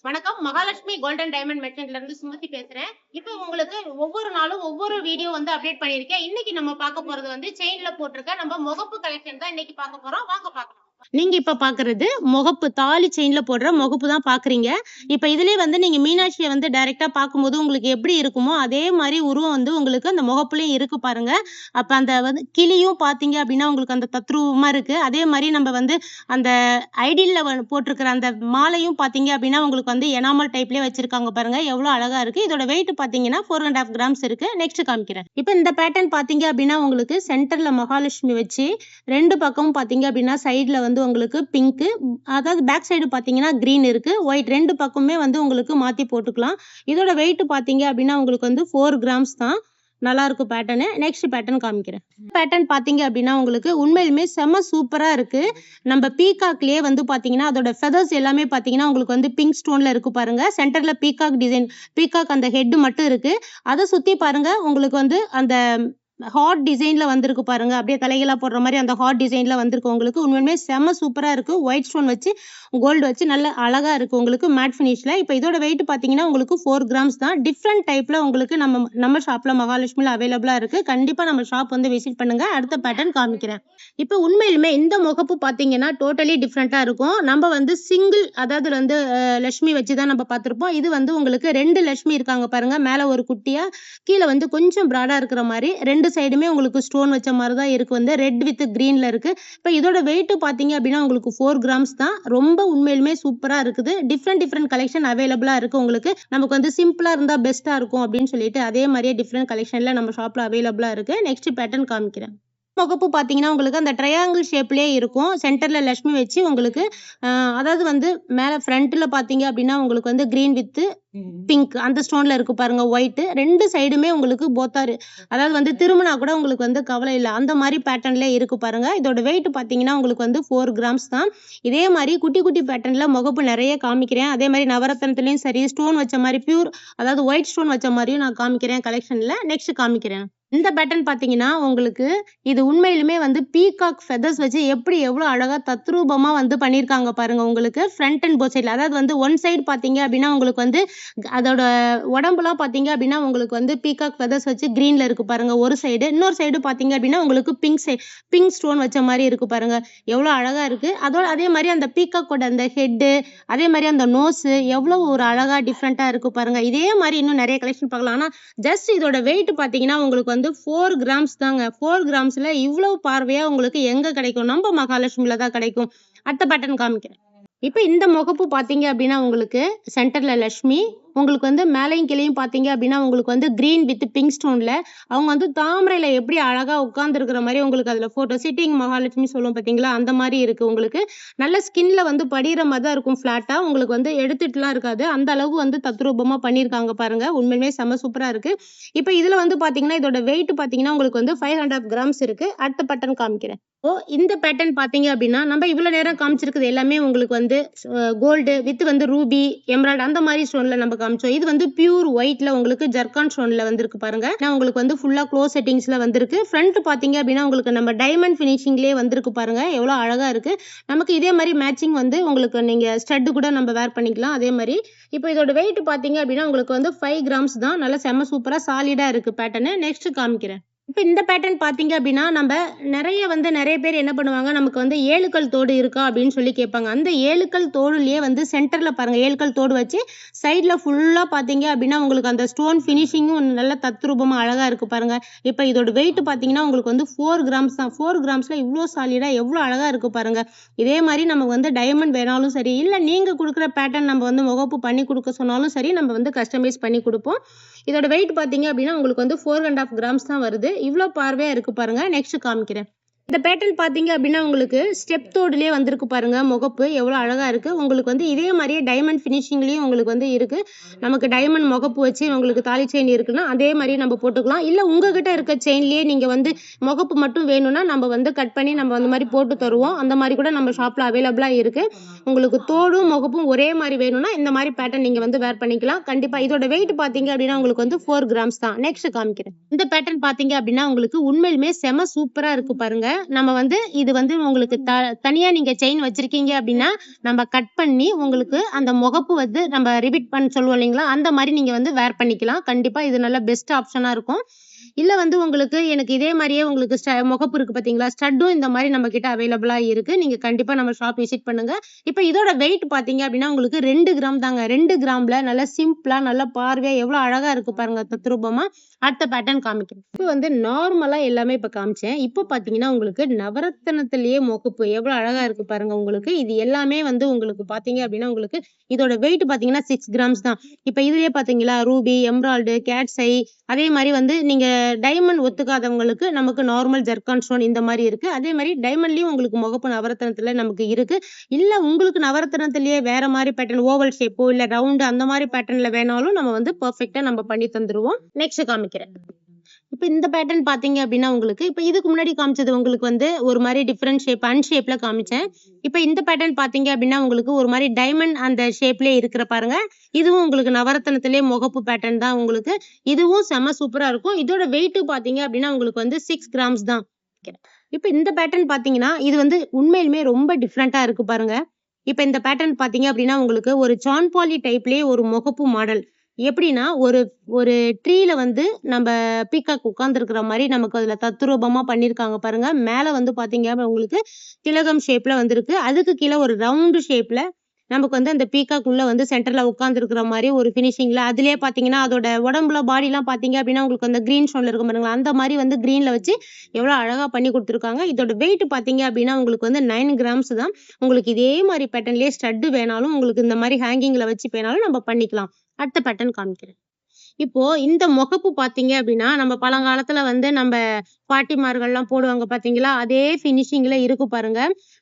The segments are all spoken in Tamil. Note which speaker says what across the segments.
Speaker 1: வணக்கம். மகாலட்சுமி கோல்டன் டைமண்ட் மெர்ச்சன்ட்ல இருந்து சுமதி பேசுறேன். இப்போ உங்களுக்கு ஒவ்வொரு நாளும் ஒவ்வொரு வீடியோ அப்டேட் பண்ணியிருக்கேன். இன்னைக்கு நம்ம பார்க்க போறது செயின்ல போட்டிருக்க நம்ம முகப்பு கலெக்ஷன் தான் இன்னைக்கு பார்க்க போறோம். வாங்க பார்க்கலாம். நீங்க இப்ப பாக்குறது முகப்பு தாலி செயின்ல போடுற முகப்பு தான் பாக்குறீங்க. இப்ப இதுலயே நீங்க மீனாட்சியை டைரக்டா பார்க்கும்போது உங்களுக்கு எப்படி இருக்குமோ அதே மாதிரி உருவம் உங்களுக்கு அந்த முகப்புலயும் இருக்கு பாருங்க. அப்ப அந்த கிளியும் பாத்தீங்க அப்படின்னா உங்களுக்கு அந்த தத்ரூபமா இருக்கு. அதே மாதிரி நம்ம அந்த ஐடியில போட்டிருக்கிற அந்த மாலையும் பாத்தீங்க அப்படின்னா உங்களுக்கு எனாமல் டைப்லயே வச்சிருக்காங்க பாருங்க. எவ்வளவு அழகா இருக்கு. இதோட வெயிட் பாத்தீங்கன்னா 4.5 கிராம்ஸ் இருக்கு. நெக்ஸ்ட் காமிக்கிறேன். இப்ப இந்த பேட்டர்ன் பாத்தீங்க அப்படின்னா உங்களுக்கு சென்டர்ல மகாலட்சுமி வச்சு ரெண்டு பக்கமும் பாத்தீங்க அப்படின்னா சைட்ல உங்களுக்கு பிங்க், அதாவது பேக் சைடு பாத்தீங்கன்னா கிரீன் இருக்கு, ஒயிட் ரெண்டு பக்கமுமே உங்களுக்கு மாத்தி போட்டுக்கலாம். இதோட வெயிட் பாத்தீங்க அப்படின்னா உங்களுக்கு 4 கிராம்ஸ் தான். நல்லா இருக்கும் பேட்டர்னு. நெக்ஸ்ட் பேட்டர்ன் காமிக்கிறேன். பேட்டர்ன் பாத்தீங்க அப்படின்னா உங்களுக்கு உண்மையிலுமே செம சூப்பரா இருக்கு. நம்ம பீகாக்லயே பாத்தீங்கன்னா அதோட ஃபெதர்ஸ் எல்லாமே பாத்தீங்கன்னா உங்களுக்கு பிங்க் ஸ்டோன்ல இருக்கு பாருங்க. சென்டர்ல பீகாக் டிசைன், பீகாக் அந்த ஹெட் மட்டும் இருக்கு. அதை சுத்தி பாருங்க உங்களுக்கு அந்த ஹார்ட் டிசைன்ல வந்திருக்கு பாருங்க. அப்படியே தலைகளா போடுற மாதிரி அந்த ஹார்ட் டிசைன்ல வந்திருக்கு. உங்களுக்கு உண்மையுமே செம சூப்பரா இருக்கு. ஒயிட் ஸ்டோன் வச்சு கோல்டு வச்சு நல்ல அழகா இருக்கு உங்களுக்கு மேட் ஃபினிஷ்ல. இப்போ இதோட வெயிட் பாத்தீங்கன்னா உங்களுக்கு 4 கிராம்ஸ் தான். டிஃப்ரெண்ட் டைப்ல உங்களுக்கு நம்ம ஷாப்ல மகாலட்சுமில அவைலபிளா இருக்கு. கண்டிப்பா நம்ம ஷாப் விசிட் பண்ணுங்க. அடுத்த பேட்டர்ன் காமிக்கிறேன். இப்போ உண்மையிலுமே இந்த முகப்பு பாத்தீங்கன்னா டோட்டலி டிஃப்ரெண்டா இருக்கும். நம்ம சிங்கிள், அதாவது லட்சுமி வச்சுதான் நம்ம பார்த்திருப்போம். இது உங்களுக்கு 2 லட்சுமி இருக்காங்க பாருங்க. மேல ஒரு குட்டியா, கீழே கொஞ்சம் பிராடா இருக்கிற மாதிரி ரெண்டு சைடுமே உங்களுக்கு ஸ்டோன் வச்ச மாதிரி தான் இருக்கு. ரெட் வித் கிரீன்ல இருக்கு. இப்போ இதோட வெயிட் பாத்தீங்க அப்படின்னா உங்களுக்கு 4 கிராம்ஸ் தான். ரொம்ப உண்மையிலுமே சூப்பரா இருக்குது. டிஃப்ரெண்ட் கலெக்ஷன் அவைலபிளா இருக்கு. உங்களுக்கு நமக்கு சிம்பிளா இருந்தா பெஸ்டா இருக்கும் அப்படின்னு சொல்லிட்டு அதே மாதிரியே டிஃப்ரெண்ட் கலெக்ஷன்ல நம்ம ஷாப்ல அவைலபிளா இருக்கு. நெக்ஸ்ட் பேட்டர்ன் காமிக்கிறேன். முகப்பு பாத்தீங்கன்னா உங்களுக்கு அந்த ட்ரையாங்கிள் ஷேப்லயே இருக்கும். சென்டர்ல லட்சுமி வச்சு உங்களுக்கு அதாவது மேல ஃப்ரண்ட்ல பாத்தீங்க அப்படின்னா உங்களுக்கு கிரீன் வித் பிங்க் அந்த ஸ்டோன்ல இருக்கு பாருங்க. ஒயிட் ரெண்டு சைடுமே உங்களுக்கு போத்தாரு, அதாவது திரும்பினா கூட உங்களுக்கு கவலை இல்லை. அந்த மாதிரி பேட்டர்ன்ல இருக்கு பாருங்க. இதோட வெயிட் பாத்தீங்கன்னா உங்களுக்கு 4 கிராம்ஸ் தான். இதே மாதிரி குட்டி குட்டி பேட்டர்ன்ல முகப்பு நிறைய காமிக்கிறேன். அதே மாதிரி நவரத்னத்திலயும் சரி ஸ்டோன் வச்ச மாதிரி பியூர், அதாவது ஒயிட் ஸ்டோன் வச்ச மாதிரியும் நான் காமிக்கிறேன் கலெக்ஷன்ல. நெக்ஸ்ட் காமிக்கிறேன். இந்த பேட்டர்ன் பாத்தீங்கன்னா உங்களுக்கு இது உண்மையிலுமே பீகாக் ஃபெதர்ஸ் வச்சு எப்படி எவ்வளவு அழகா தத்ரூபமா பண்ணிருக்காங்க பாருங்க. உங்களுக்கு ஃப்ரண்ட் அண்ட் போத் சைட்ல, அதாவது ஒன் சைடு பாத்தீங்க அப்படின்னா உங்களுக்கு அதோட உடம்புலாம் பாத்தீங்க அப்படின்னா உங்களுக்கு பீகாக் ஃபெதர்ஸ் வச்சு கிரீன்ல இருக்கு பாருங்க ஒரு சைடு. இன்னொரு சைடு பாத்தீங்க அப்படின்னா உங்களுக்கு பிங்க் ஸ்டோன் வச்ச மாதிரி இருக்கு பாருங்க. எவ்வளவு அழகா இருக்கு. அதோட அதே மாதிரி அந்த பீகாக்கோட அந்த ஹெட், அதே மாதிரி அந்த நோஸ் எவ்வளவு ஒரு அழகா டிஃப்ரெண்டா இருக்கு பாருங்க. இதே மாதிரி இன்னும் நிறைய கலெக்ஷன் பார்க்கலாம். ஆனா ஜஸ்ட் இதோட வெயிட் பாத்தீங்கன்னா உங்களுக்கு 4 கிராம்ஸ் தாங்க. 4 கிராம்ஸ்ல இவ்வளவு பார்வையா உங்களுக்கு எங்க கிடைக்கும்? நம்ம மகாலட்சுமில தான் கிடைக்கும். அடுத்த பேட்டர்ன் காமிக்கிறேன். இப்ப இந்த முகப்பு பாத்தீங்க அப்படின்னா உங்களுக்கு சென்டர்ல லட்சுமி, உங்களுக்கு மேலையும் கீழையும் பாத்தீங்க அப்படின்னா உங்களுக்கு கிரீன் வித் பிங்க் ஸ்டோன்ல அவங்க தாமரையில எப்படி அழகா உட்கார்ந்து இருக்கிற மாதிரி உங்களுக்கு அதுல போட்டோ சிட்டிங் மகாலட்சுமி சொல்லுவோம் பாத்தீங்களா, அந்த மாதிரி இருக்கு. உங்களுக்கு நல்ல ஸ்கின்ல படிகிற மாதிரி தான் இருக்கும். பிளாட்டா உங்களுக்கு எடுத்துட்டுலாம் இருக்காது. அந்த அளவு தத்ரூபமா பண்ணிருக்காங்க பாருங்க. உண்மையுமே செம சூப்பரா இருக்கு. இப்ப இதுல பாத்தீங்கன்னா இதோட வெயிட் பாத்தீங்கன்னா உங்களுக்கு 500 கிராம்ஸ் இருக்கு. அடுத்த பேட்டர்ன் காமிக்கிறேன். இந்த பேட்டர்ன் பாத்தீங்க அப்படின்னா நம்ம இவ்வளவு நேரம் காமிச்சிருக்கிறது எல்லாமே உங்களுக்கு கோல்டு வித் ரூபி, எமரால்டு அந்த மாதிரி ஸ்டோன்ல நம்ம காமிச்சோம். இது பியூர் ஒயிட்ல உங்களுக்கு ஜர்கான் ஸ்டோன்ல வந்திருக்கு பாருங்க. உங்களுக்கு ஃபுல்லா க்ளோஸ் செட்டிங்ஸ்ல வந்திருக்கு. ஃப்ரண்ட் பாத்தீங்க அப்படின்னா உங்களுக்கு நம்ம டைமண்ட் பினிஷிங்லயே வந்திருக்கு பாருங்க. எவ்வளவு அழகா இருக்கு. நமக்கு இதே மாதிரி மேட்சிங் உங்களுக்கு நீங்க ஸ்டட் கூட நம்ம வேர் பண்ணிக்கலாம். அதே மாதிரி இப்போ இதோட வெயிட் பாத்தீங்க அப்படின்னா உங்களுக்கு 5 கிராம்ஸ் தான். நல்லா செம சூப்பரா சாலிடா இருக்கு பேட்டர்ன். நெக்ஸ்ட் காமிக்கிறேன். இப்ப இந்த பேட்டர்ன் பாத்தீங்க அப்படின்னா நம்ம நிறைய பேர் என்ன பண்ணுவாங்க, நமக்கு 7 கல் தோடு இருக்கா அப்படின்னு சொல்லி கேட்பாங்க. அந்த 7 கல் தோடுலயே சென்டர்ல பாருங்க 7 கல் தோடு வச்சு சைட்ல ஃபுல்லா பாத்தீங்க அப்படின்னா உங்களுக்கு அந்த ஸ்டோன் பினிஷிங்கும் நல்ல தத்ரூபமா அழகா இருக்கு பாருங்க. இப்ப இதோட வெயிட் பாத்தீங்கன்னா உங்களுக்கு 4 கிராம்ஸ் தான். 4 கிராம்ஸ்ல இவ்வளவு சாலிடா எவ்வளவு அழகா இருக்கு பாருங்க. இதே மாதிரி நமக்கு டைமண்ட் வேணாலும் சரி, இல்ல நீங்க கொடுக்குற பேட்டர்ன் நம்ம முகப்பு பண்ணி கொடுக்க சொன்னாலும் சரி, நம்ம கஸ்டமைஸ் பண்ணி கொடுப்போம். இதோட வெயிட் பாத்தீங்க அப்படின்னா உங்களுக்கு 4.5 கிராம்ஸ் தான் வருது. இவ்வளவு பார்வையா இருக்கு பாருங்க. நெக்ஸ்ட் காமிக்கிறேன். இந்த பேட்டர்ன் பாத்தீங்க அப்படின்னா உங்களுக்கு ஸ்டெப் தோடுலயே வந்திருக்கு பாருங்க. முகப்பு எவ்வளவு அழகா இருக்கு. உங்களுக்கு இதே மாதிரியே டைமண்ட் பினிஷிங்லயும் உங்களுக்கு இருக்கு. நமக்கு டைமண்ட் முகப்பு வச்சு உங்களுக்கு தாலி செயின் இருக்குன்னா அதே மாதிரி நம்ம போட்டுக்கலாம். இல்ல உங்ககிட்ட இருக்க செயின்லயே நீங்க முகப்பு மட்டும் வேணும்னா நம்ம கட் பண்ணி நம்ம அந்த மாதிரி போட்டு தருவோம். அந்த மாதிரி கூட நம்ம ஷாப்ல அவைலபிளா இருக்கு. உங்களுக்கு தோடும் முகப்பும் ஒரே மாதிரி வேணும்னா இந்த மாதிரி பேட்டர்ன் நீங்க வேர் பண்ணிக்கலாம். கண்டிப்பா இதோட வெயிட் பாத்தீங்க அப்படின்னா உங்களுக்கு 4 கிராம்ஸ் தான். நெக்ஸ்ட் காமிக்கிறேன். இந்த பேட்டர்ன் பாத்தீங்க அப்படின்னா உங்களுக்கு உண்மையிலுமே செம சூப்பரா இருக்கு பாருங்க. நம்ம வந்து இது வந்து உங்களுக்கு தனியா நீங்க செயின் வச்சிருக்கீங்க அப்படின்னா நம்ம கட் பண்ணி உங்களுக்கு அந்த முகப்பு வந்து நம்ம ரிப்பீட் பண்ண சொல்லுவோம் இல்லைங்களா, அந்த மாதிரி நீங்க வந்து வேர் பண்ணிக்கலாம். கண்டிப்பா இது நல்ல பெஸ்ட் ஆப்ஷனா இருக்கும். இல்ல வந்து உங்களுக்கு எனக்கு இதே மாதிரியே உங்களுக்கு முகப்பு இருக்கு பாத்தீங்களா, ஸ்டட்டும் இந்த மாதிரி நம்ம கிட்ட அவைலபிளா இருக்கு. நீங்க கண்டிப்பா நம்ம ஷாப் விசிட் பண்ணுங்க. இப்ப இதோட வெயிட் பாத்தீங்க அப்படின்னா உங்களுக்கு 2 கிராம் தாங்க. 2 கிராம்ல நல்லா சிம்பிளா நல்லா பார்வையா எவ்வளவு அழகா இருக்கு பாருங்க தத்ரூபமா. அடுத்த பேட்டர்ன் காமிக்கிறேன். இப்ப வந்து நார்மலா எல்லாமே இப்ப காமிச்சேன். இப்ப பாத்தீங்கன்னா உங்களுக்கு நவரத்தினத்திலேயே முகப்பு எவ்வளவு அழகா இருக்கு பாருங்க. உங்களுக்கு இது எல்லாமே வந்து உங்களுக்கு பாத்தீங்க அப்படின்னா உங்களுக்கு இதோட வெயிட் பாத்தீங்கன்னா 6 கிராம்ஸ் தான். இப்ப இதுலயே பாத்தீங்களா ரூபி, எம்ராய்டு, கேட்ஸ் ஐ, அதே மாதிரி வந்து நீங்க டைமண்ட் ஒத்துக்காதவங்களுக்கு நமக்கு நார்மல் ஜர்கான் ஸ்டோன் இந்த மாதிரி இருக்கு. அதே மாதிரி டைமண்ட்லயும் உங்களுக்கு முகப்பு நவரத்தினத்துல நமக்கு இருக்கு. இல்ல உங்களுக்கு நவரத்தினத்திலேயே வேற மாதிரி பேட்டர்ன் ஓவல் ஷேப்போ இல்ல ரவுண்ட் அந்த மாதிரி பேட்டர்ன்ல வேணாலும் நம்ம வந்து பெர்ஃபெக்ட்டா நம்ம பண்ணி தந்துருவோம். நெக்ஸ்ட் காமிக்கிறேன். இப்ப இந்த பேட்டர்ன் பாத்தீங்க அப்படின்னா உங்களுக்கு இப்ப இதுக்கு முன்னாடி காமிச்சது உங்களுக்கு வந்து ஒரு மாதிரி டிஃபரெண்ட் ஷேப் அன்ஷேப்ல காமிச்சேன். இப்ப இந்த பேட்டர்ன் பாத்தீங்க அப்படின்னா உங்களுக்கு ஒரு மாதிரி டைமண்ட் அந்த ஷேப்லயே இருக்கிற பாருங்க. இதுவும் உங்களுக்கு நவரத்தினத்திலேயே முகப்பு பேட்டர்ன் தான். உங்களுக்கு இதுவும் செம சூப்பரா இருக்கும். இதோட வெயிட் பாத்தீங்க அப்படின்னா உங்களுக்கு வந்து 6 கிராம்ஸ் தான். இப்ப இந்த பேட்டர்ன் பாத்தீங்கன்னா இது வந்து உண்மையிலுமே ரொம்ப டிஃப்ரெண்டா இருக்கு பாருங்க. இப்ப இந்த பேட்டர்ன் பாத்தீங்க அப்படின்னா உங்களுக்கு ஒரு சான்பாலி டைப்லயே ஒரு முகப்பு மாடல். எப்படின்னா ஒரு ட்ரீல வந்து நம்ம பீகாக் உட்கார்ந்துருக்கிற மாதிரி நமக்கு அதுல தத்ரூபமா பண்ணிருக்காங்க பாருங்க. மேல வந்து பாத்தீங்க உங்களுக்கு திலகம் ஷேப்ல வந்திருக்கு. அதுக்கு கீழே ஒரு ரவுண்டு ஷேப்ல நமக்கு வந்து அந்த பீகாக் உள்ள வந்து சென்டர்ல உட்கார்ந்து இருக்கிற மாதிரி ஒரு பினிஷிங்ல அதுலயே பாத்தீங்கன்னா அதோட உடம்புல பாடி எல்லாம் பாத்தீங்க அப்படின்னா உங்களுக்கு அந்த கிரீன் ஸ்டோன்ல இருக்கும் பாருங்களா, அந்த மாதிரி வந்து கிரீன்ல வச்சு எவ்வளவு அழகா பண்ணி கொடுத்துருக்காங்க. இதோட வெயிட் பாத்தீங்க அப்படின்னா உங்களுக்கு வந்து 9 கிராம்ஸ் தான். உங்களுக்கு இதே மாதிரி பேட்டர்ன்லயே ஸ்டட் வேணாலும் உங்களுக்கு இந்த மாதிரி ஹேங்கிங்ல வச்சு வேணாலும் நம்ம பண்ணிக்கலாம். அடுத்த பேட்டர்ன் காமிக்கிறேன். இப்போ இந்த முகப்பு பாத்தீங்க அப்படின்னா நம்ம பழங்காலத்துல வந்து நம்ம பாட்டிமார்கள்லாம் போடுவாங்க பாத்தீங்களா, அதே பினிஷிங்ல இருக்கு பாருங்க.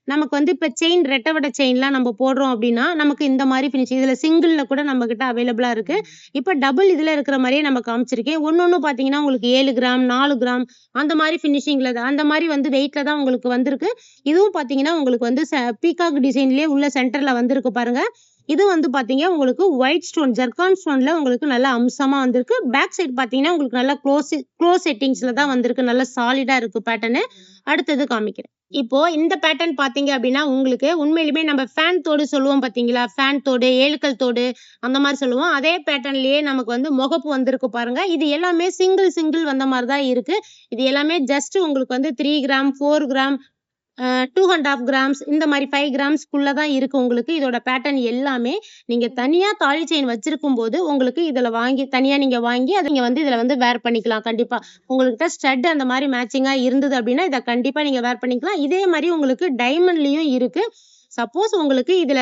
Speaker 1: நமக்கு வந்து இப்ப செயின் ரெட்டவடை செயின்லாம் நம்ம போடுறோம் அப்படின்னா நமக்கு இந்த மாதிரி பினிஷிங் இதுல சிங்கிள்ல கூட நம்ம கிட்ட அவைலபிளா இருக்கு. இப்ப டபுள் இதுல இருக்கிற மாதிரியே நம்ம காமிச்சிருக்கேன். ஒன்னொன்னு பாத்தீங்கன்னா உங்களுக்கு 7 கிராம் 4 கிராம் அந்த மாதிரி பினிஷிங்ல அந்த மாதிரி வந்து வெயிட்ல தான் உங்களுக்கு வந்திருக்கு. இதுவும் பாத்தீங்கன்னா உங்களுக்கு வந்து பீகாக் டிசைன்லயே உள்ள சென்டர்ல வந்திருக்கு பாருங்க. இது வந்து பாத்தீங்க உங்களுக்கு ஒயிட் ஸ்டோன் ஜர்கான் ஸ்டோன்ல உங்களுக்கு நல்ல அம்சமா வந்திருக்கு. பேக் சைடு பாத்தீங்கன்னா உங்களுக்கு நல்ல க்ளோஸ் செட்டிங்ஸ்ல தான் வந்திருக்கு. நல்ல சாலிடா இருக்கு பேட்டர்னு. அடுத்தது காமிக்கிறேன். இப்போ இந்த பேட்டர்ன் பாத்தீங்க அப்படின்னா உங்களுக்கு உண்மையிலுமே நம்ம ஃபேன் தோடு சொல்லுவோம் பாத்தீங்களா, ஃபேன் தோடு, ஏழுக்கல் தோடு அந்த மாதிரி சொல்லுவோம். அதே பேட்டர்ன்லயே நமக்கு வந்து முகப்பு வந்திருக்கு பாருங்க. இது எல்லாமே சிங்கிள் வந்த மாதிரி தான் இருக்கு. இது எல்லாமே ஜஸ்ட் உங்களுக்கு வந்து 3 கிராம் 4 கிராம் 2.5 கிராம்ஸ் இந்த மாதிரி 5 கிராம்ஸ்க்குள்ளதான் இருக்கு. உங்களுக்கு இதோட பேட்டர்ன் எல்லாமே நீங்க தனியா தாலி செயின் வச்சிருக்கும் போது உங்களுக்கு இதுல தனியா நீங்க வாங்கி அதை நீங்க வந்து இதுல வந்து வேர் பண்ணிக்கலாம். கண்டிப்பா உங்கள்கிட்ட ஸ்டட் அந்த மாதிரி மேட்சிங்கா இருந்தது அப்படின்னா இதை கண்டிப்பா நீங்க வேர் பண்ணிக்கலாம். இதே மாதிரி உங்களுக்கு டைமண்ட்லயும் இருக்கு. சப்போஸ் உங்களுக்கு இதுல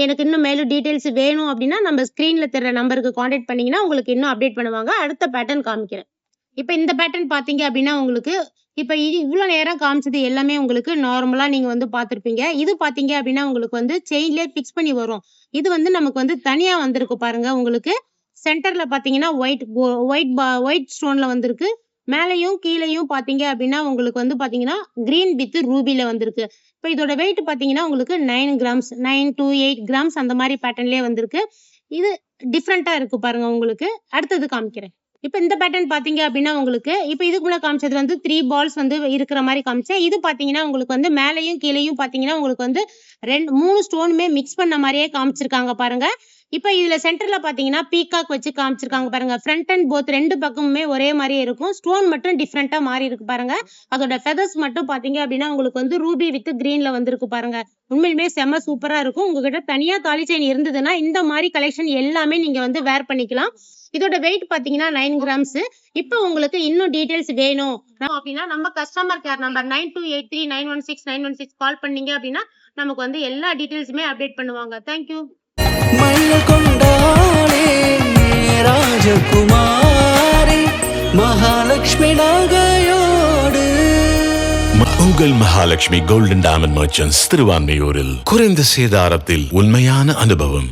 Speaker 1: எனக்கு இன்னும் மேலும் டீடைல்ஸ் வேணும் அப்படின்னா நம்ம ஸ்கிரீன்ல தெரியற நம்பருக்கு கான்டாக்ட் பண்ணீங்கன்னா உங்களுக்கு இன்னும் அப்டேட் பண்ணுவாங்க. அடுத்த பேட்டர்ன் காமிக்கிறேன். இப்ப இந்த பேட்டர்ன் பாத்தீங்க அப்படின்னா உங்களுக்கு இப்ப இவ்வளவு நேரம் காமிச்சது எல்லாமே உங்களுக்கு நார்மலா நீங்க வந்து பாத்திருப்பீங்க. இது பாத்தீங்க அப்படின்னா உங்களுக்கு வந்து செயின்லயே பிக்ஸ் பண்ணி வரும். இது வந்து நமக்கு வந்து தனியா வந்திருக்கு பாருங்க. உங்களுக்கு சென்டர்ல பாத்தீங்கன்னா ஒயிட் ஸ்டோன்ல வந்திருக்கு. மேலையும் கீழையும் பாத்தீங்க அப்படின்னா உங்களுக்கு வந்து பாத்தீங்கன்னா கிரீன் வித் ரூபில வந்திருக்கு. இப்ப இதோட வெயிட் பாத்தீங்கன்னா உங்களுக்கு 9 கிராம்ஸ் 9 to 8 கிராம்ஸ் அந்த மாதிரி பேட்டர்ன்லயே வந்திருக்கு. இது டிஃப்ரெண்டா இருக்கு பாருங்க. உங்களுக்கு அடுத்தது காமிக்கிறேன். இப்ப இந்த பேட்டர்ன் பாத்தீங்க அப்படின்னா உங்களுக்கு இப்ப இதுக்கு முன்னாடி காமிச்சது வந்து 3 பால்ஸ் வந்து இருக்கிற மாதிரி காமிச்சேன். இது பாத்தீங்கன்னா உங்களுக்கு வந்து மேலையும் கீழையும் பாத்தீங்கன்னா உங்களுக்கு வந்து 3 ஸ்டோனுமே மிக்ஸ் பண்ண மாதிரியே காமிச்சிருக்காங்க பாருங்க. இப்ப இதுல சென்டர்ல பாத்தீங்கன்னா பீகாக் வச்சு காமிச்சிருக்காங்க பாருங்க. ஃப்ரண்ட் அண்ட் போத் 2 பக்கமுமே ஒரே மாதிரியே இருக்கும். ஸ்டோன் மட்டும் டிஃப்ரெண்டா மாறி இருக்கு பாருங்க. அதோட ஃபெதர்ஸ் மட்டும் பாத்தீங்க அப்படின்னா உங்களுக்கு வந்து ரூபி வித் கிரீன்ல வந்திருக்கு பாருங்க. உண்மையிலுமே செம சூப்பரா இருக்கும். உங்ககிட்ட தனியா தாலி செயின் இருந்ததுன்னா இந்த மாதிரி கலெக்ஷன் எல்லாமே நீங்க வந்து வேர் பண்ணிக்கலாம். இதோட வெயிட் பாத்தீங்கன்னா 9 கிராம்ஸ். இப்ப உங்களுக்கு இன்னும் டீடைல்ஸ் வேணும் அப்படின்னா நம்ம கஸ்டமர் கேர் நம்பர் 9283916916 கால் பண்ணீங்க அப்படின்னா நமக்கு வந்து எல்லா டீடைல்ஸுமே அப்டேட் பண்ணுவாங்க. தேங்க்யூ.
Speaker 2: ராஜகுமாரி மகாலட்சுமி நகையோடு
Speaker 3: உங்கள் மகாலட்சுமி கோல்டன் டைமண்ட் மர்ச்சன்ட்ஸ் திருவான்மையூரில் குறைந்த சேதாரத்தில் உண்மையான அனுபவம்.